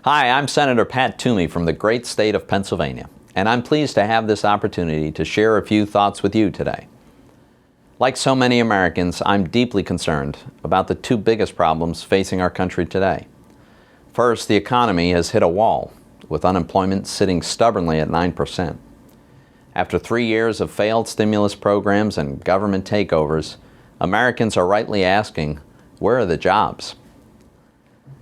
Hi, I'm Senator Pat Toomey from the great state of Pennsylvania, and I'm pleased to have this opportunity to share a few thoughts with you today. Like so many Americans, I'm deeply concerned about the two biggest problems facing our country today. First, the economy has hit a wall, with unemployment sitting stubbornly at 9%. After 3 years of failed stimulus programs and government takeovers, Americans are rightly asking, where are the jobs?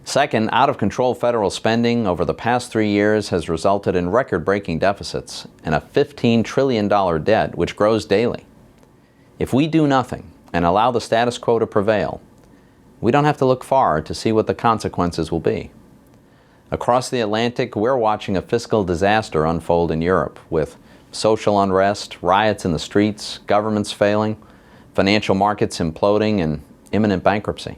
Second, out-of-control federal spending over the past 3 years has resulted in record-breaking deficits and a $15 trillion debt which grows daily. If we do nothing and allow the status quo to prevail, we don't have to look far to see what the consequences will be. Across the Atlantic, we're watching a fiscal disaster unfold in Europe, with social unrest, riots in the streets, governments failing, financial markets imploding, and imminent bankruptcy.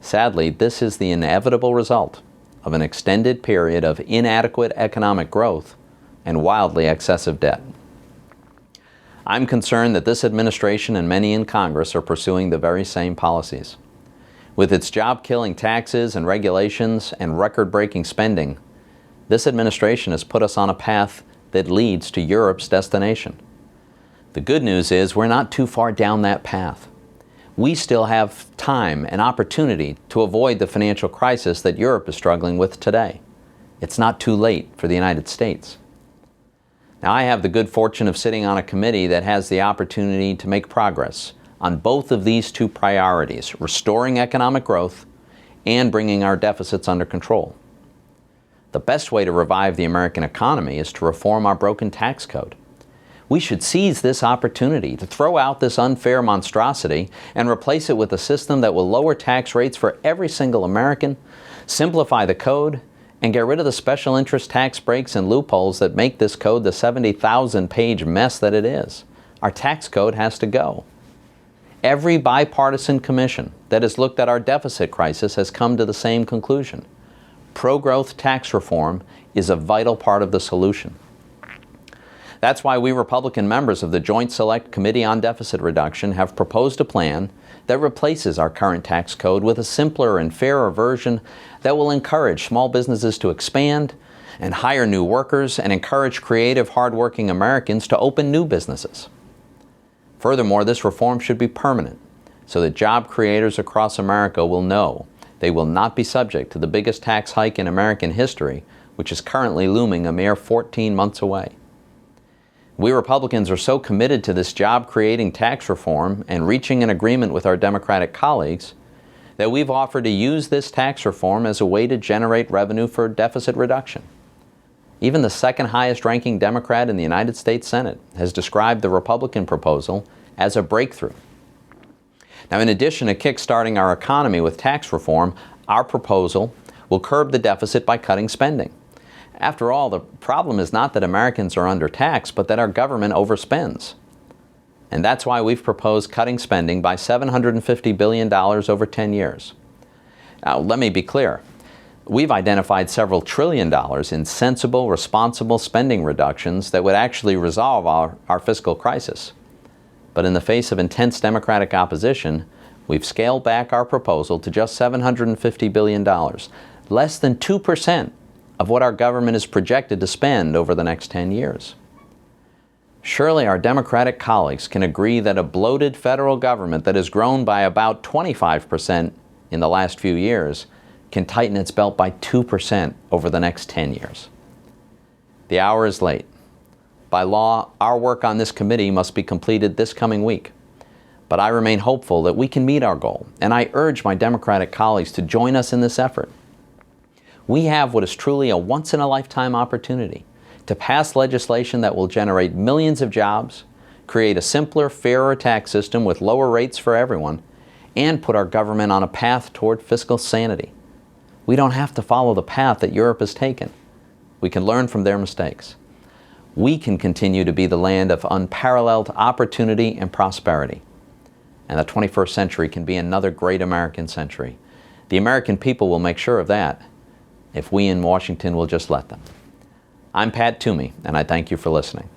Sadly, this is the inevitable result of an extended period of inadequate economic growth and wildly excessive debt. I'm concerned that this administration and many in Congress are pursuing the very same policies. With its job-killing taxes and regulations and record-breaking spending, this administration has put us on a path that leads to Europe's destination. The good news is we're not too far down that path. We still have time and opportunity to avoid the financial crisis that Europe is struggling with today. It's not too late for the United States. Now, I have the good fortune of sitting on a committee that has the opportunity to make progress on both of these two priorities, restoring economic growth and bringing our deficits under control. The best way to revive the American economy is to reform our broken tax code. We should seize this opportunity to throw out this unfair monstrosity and replace it with a system that will lower tax rates for every single American, simplify the code, and get rid of the special interest tax breaks and loopholes that make this code the 70,000-page mess that it is. Our tax code has to go. Every bipartisan commission that has looked at our deficit crisis has come to the same conclusion. Pro-growth tax reform is a vital part of the solution. That's why we Republican members of the Joint Select Committee on Deficit Reduction have proposed a plan that replaces our current tax code with a simpler and fairer version that will encourage small businesses to expand and hire new workers and encourage creative, hardworking Americans to open new businesses. Furthermore, this reform should be permanent so that job creators across America will know they will not be subject to the biggest tax hike in American history, which is currently looming a mere 14 months away. We Republicans are so committed to this job-creating tax reform and reaching an agreement with our Democratic colleagues that we've offered to use this tax reform as a way to generate revenue for deficit reduction. Even the second highest ranking Democrat in the United States Senate has described the Republican proposal as a breakthrough. Now, in addition to kickstarting our economy with tax reform, our proposal will curb the deficit by cutting spending. After all, the problem is not that Americans are undertaxed, but that our government overspends. And that's why we've proposed cutting spending by $750 billion over 10 years. Now, let me be clear. We've identified several $1 trillion in sensible, responsible spending reductions that would actually resolve our fiscal crisis. But in the face of intense Democratic opposition, we've scaled back our proposal to just $750 billion, less than 2% of what our government is projected to spend over the next 10 years. Surely our Democratic colleagues can agree that a bloated federal government that has grown by about 25% in the last few years can tighten its belt by 2% over the next 10 years. The hour is late. By law, our work on this committee must be completed this coming week. But I remain hopeful that we can meet our goal, and I urge my Democratic colleagues to join us in this effort. We have what is truly a once-in-a-lifetime opportunity to pass legislation that will generate millions of jobs, create a simpler, fairer tax system with lower rates for everyone, and put our government on a path toward fiscal sanity. We don't have to follow the path that Europe has taken. We can learn from their mistakes. We can continue to be the land of unparalleled opportunity and prosperity. And the 21st century can be another great American century. The American people will make sure of that, if we in Washington will just let them. I'm Pat Toomey, and I thank you for listening.